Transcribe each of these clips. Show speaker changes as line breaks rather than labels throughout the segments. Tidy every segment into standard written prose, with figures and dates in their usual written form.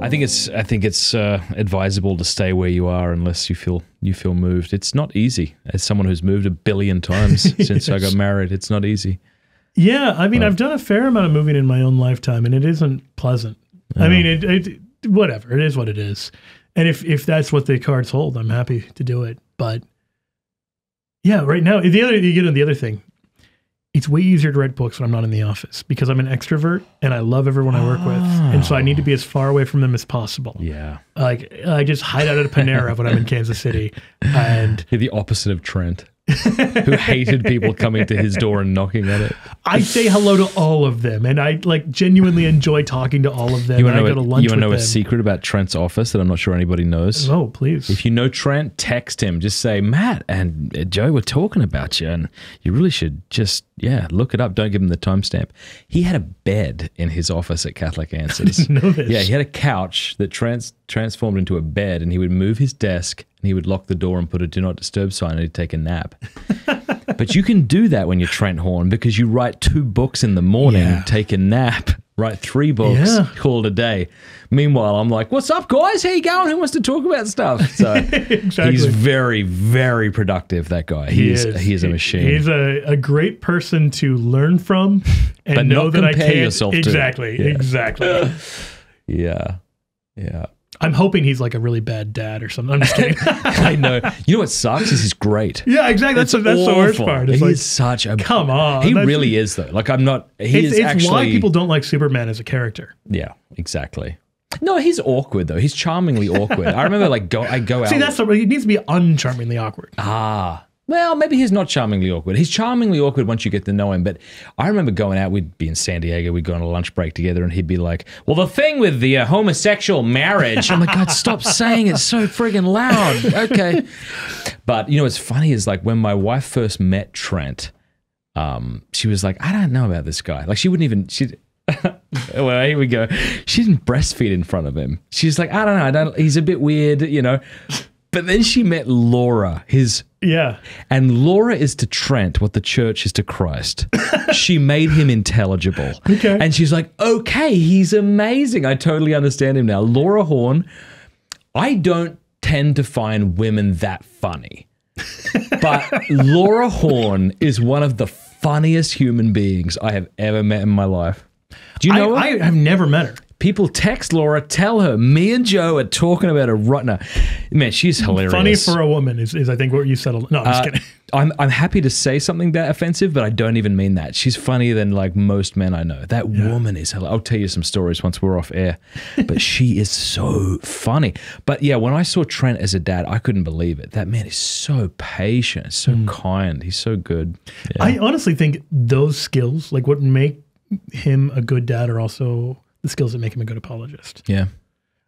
I think it's advisable to stay where you are unless you feel moved. It's not easy. As someone who's moved 1 billion times since I got married, it's not easy.
Yeah, I mean, I've done a fair amount of moving in my own lifetime, and it isn't pleasant. I mean, it whatever, it is what it is. And if that's what the cards hold, I'm happy to do it. But yeah, right now, you get the other thing. It's way easier to write books when I'm not in the office because I'm an extrovert and I love everyone I work with. And so I need to be as far away from them as possible.
Yeah.
Like I just hide out at a Panera when I'm in Kansas City. And
you're the opposite of Trent, who hated people coming to his door and knocking at it.
I say hello to all of them and I like genuinely enjoy talking to all of them.
You want
to go to lunch
you want to know
with
a
them.
secret about Trent's office that I'm not sure anybody knows?
Oh, please.
If you know Trent, text him. Just say, Matt and Joe were talking about you, and you really should just, look it up. Don't give him the timestamp. He had a bed in his office at Catholic Answers.
I didn't know this.
Yeah, he had a couch that transformed into a bed, and he would move his desk, and he would lock the door and put a do not disturb sign, and he'd take a nap. But you can do that when you're Trent Horn because you write 2 books in the morning, take a nap, write 3 books, call it a day. Meanwhile, I'm like, what's up, guys? How you going? Who wants to talk about stuff? So
exactly.
He's very, very productive, that guy. He is a machine.
He's a great person to learn from and
but
know
not
that I
compare
can't.
yourself
Exactly.
to.
Exactly.
Yeah.
I'm hoping he's like a really bad dad or something. I'm just kidding.
I know. You know what sucks is he's great.
Yeah, exactly. That's the worst part. It's
He's such a...
Come on.
He really is, though. Like, I'm not...
It's why people don't like Superman as a character.
Yeah, exactly. No, he's awkward, though. He's charmingly awkward. I remember, I go out...
See, he needs to be uncharmingly awkward.
Well, maybe he's not charmingly awkward. He's charmingly awkward once you get to know him. But I remember going out, we'd be in San Diego, we'd go on a lunch break together, and he'd be like, well, the thing with the homosexual marriage. I'm like, God, stop saying it so friggin' loud. Okay. But, you know, what's funny is like when my wife first met Trent, she was like, I don't know about this guy. Like she wouldn't even... well, here we go. She didn't breastfeed in front of him. She's like, I don't know. He's a bit weird, you know. But then she met Laura, and Laura is to Trent what the church is to Christ. She made him intelligible.
Okay.
And she's like, okay, he's amazing. I totally understand him now. Laura Horn, I don't tend to find women that funny. But Laura Horn is one of the funniest human beings I have ever met in my life. Do you know her?
I have never met her.
People text Laura, tell her, me and Joe are talking about a Rutner. Man, she's hilarious.
Funny for a woman is I think what you said. No, I'm just kidding.
I'm happy to say something that offensive, but I don't even mean that. She's funnier than like most men I know. That woman is hilarious. I'll tell you some stories once we're off air, but she is so funny. But yeah, when I saw Trent as a dad, I couldn't believe it. That man is so patient, so kind. He's so good. Yeah.
I honestly think those skills, like what make him a good dad, are also the skills that make him a good apologist.
Yeah.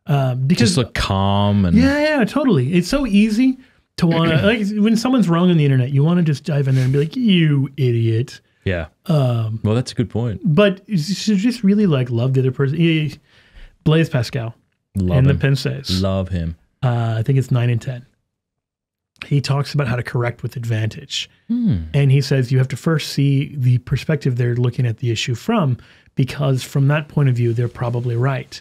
Because
just look calm and
yeah, totally. It's so easy to want to, like when someone's wrong on the internet, you want to just dive in there and be like, you idiot.
Yeah. Well, that's a good point.
But you should just really like love the other person. Blaise Pascal
Love
in
him.
the Pinces.
Love him.
I think it's 9 and 10. He talks about how to correct with advantage. And he says you have to first see the perspective they're looking at the issue from, because from that point of view, they're probably right.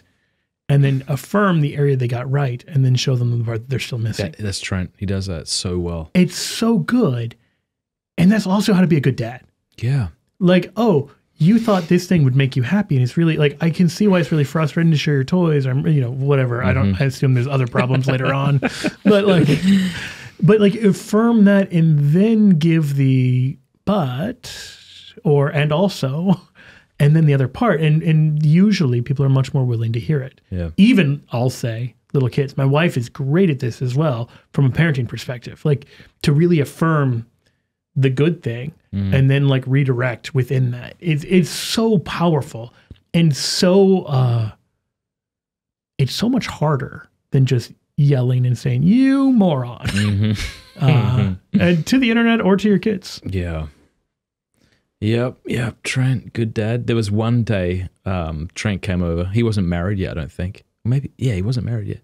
And then affirm the area they got right, and then show them the part that they're still missing.
That's Trent. He does that so well.
It's so good. And that's also how to be a good dad.
Yeah.
Like, oh, you thought this thing would make you happy, and it's really like, I can see why it's really frustrating to share your toys, or, you know, whatever. I assume there's other problems later on. But like affirm that and then give the and also, and then the other part. And usually people are much more willing to hear it.
Yeah.
Even, I'll say, little kids. My wife is great at this as well from a parenting perspective, like to really affirm the good thing and then like redirect within that. It's so powerful and so, it's so much harder than just yelling and saying, you moron, and to the internet or to your kids.
Yeah. Yep. Trent, good dad. There was one day Trent came over. He wasn't married yet, I don't think. Maybe, yeah, he wasn't married yet.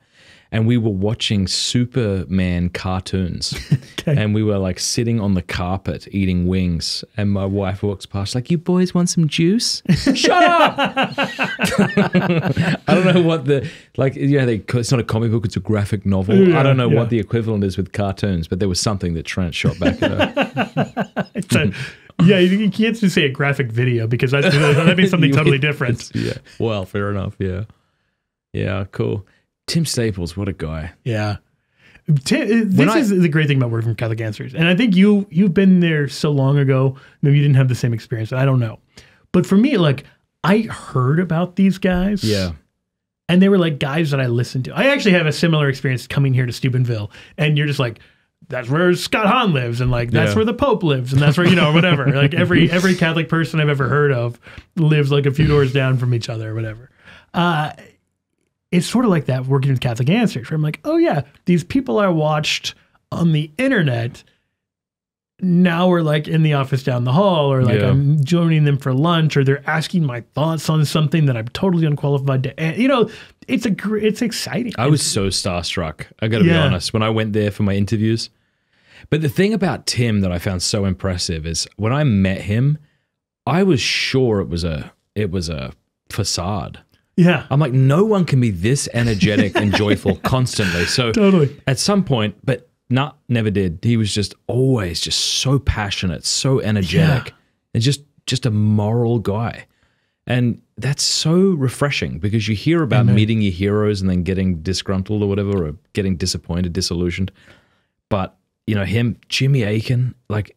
And we were watching Superman cartoons.
Okay.
And we were like sitting on the carpet eating wings. And my wife walks past like, you boys want some juice? Shut up! I don't know what the, like, it's not a comic book, it's a graphic novel.
Yeah,
I don't know what the equivalent is with cartoons, but there was something that Trent shot back at her.
Yeah, you can't just say a graphic video because that'd be something totally different.
Yeah. Well, fair enough. Yeah. Yeah, cool. Tim Staples, what a guy.
Yeah. This is the great thing about working from Catholic Answers. And I think you've been there so long ago, maybe you didn't have the same experience. I don't know. But for me, like, I heard about these guys.
Yeah.
And they were like guys that I listened to. I actually have a similar experience coming here to Steubenville. And you're just like, that's where Scott Hahn lives. And like, that's where the Pope lives. And that's where, whatever. Like every Catholic person I've ever heard of lives like a few doors down from each other or whatever. It's sort of like that working with Catholic Answers, where I'm like, oh yeah, these people I watched on the internet, now we're like in the office down the hall, or like I'm joining them for lunch, or they're asking my thoughts on something that I'm totally unqualified to. It's exciting.
I was so starstruck. I got to be honest when I went there for my interviews. But the thing about Tim that I found so impressive is when I met him, I was sure it was a facade.
Yeah.
I'm like, no one can be this energetic and joyful constantly. So
totally.
At some point, but never did. He was just always just so passionate, so energetic, and just a moral guy. And that's so refreshing because you hear about meeting your heroes and then getting disgruntled or whatever, or getting disappointed, disillusioned. But, him, Jimmy Akin, like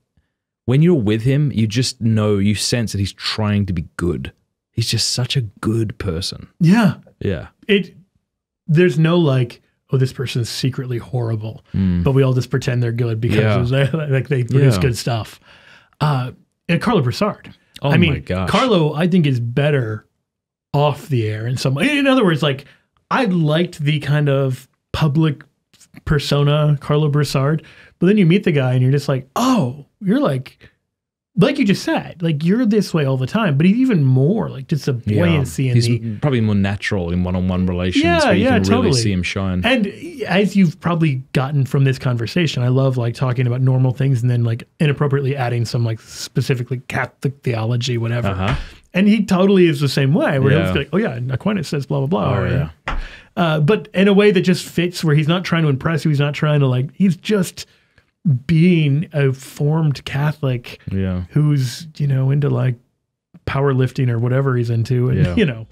when you're with him, you just know, you sense that he's trying to be good. He's just such a good person. Yeah. Yeah.
There's no like, oh, this person is secretly horrible, but we all just pretend they're good because like they produce good stuff. And Carlo Broussard.
Oh my gosh.
Carlo, I think, is better off the air in some way. In other words, like I liked the kind of public persona Carlo Broussard, but then you meet the guy and you're just like, oh, you're like you just said, like you're this way all the time, but even more like just a buoyancy.
He's probably more natural in one-on-one relations where you can really see him shine.
And as you've probably gotten from this conversation, I love like talking about normal things and then like inappropriately adding some like specifically Catholic theology, whatever. And he totally is the same way where he'll be like, oh yeah, Aquinas says blah, blah, blah. But in a way that just fits where he's not trying to impress you. He's not trying to like, he's just being a formed Catholic who's, into like powerlifting or whatever he's into. And,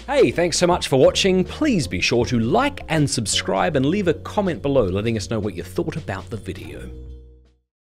Hey, thanks so much for watching. Please be sure to like and subscribe and leave a comment below letting us know what you thought about the video.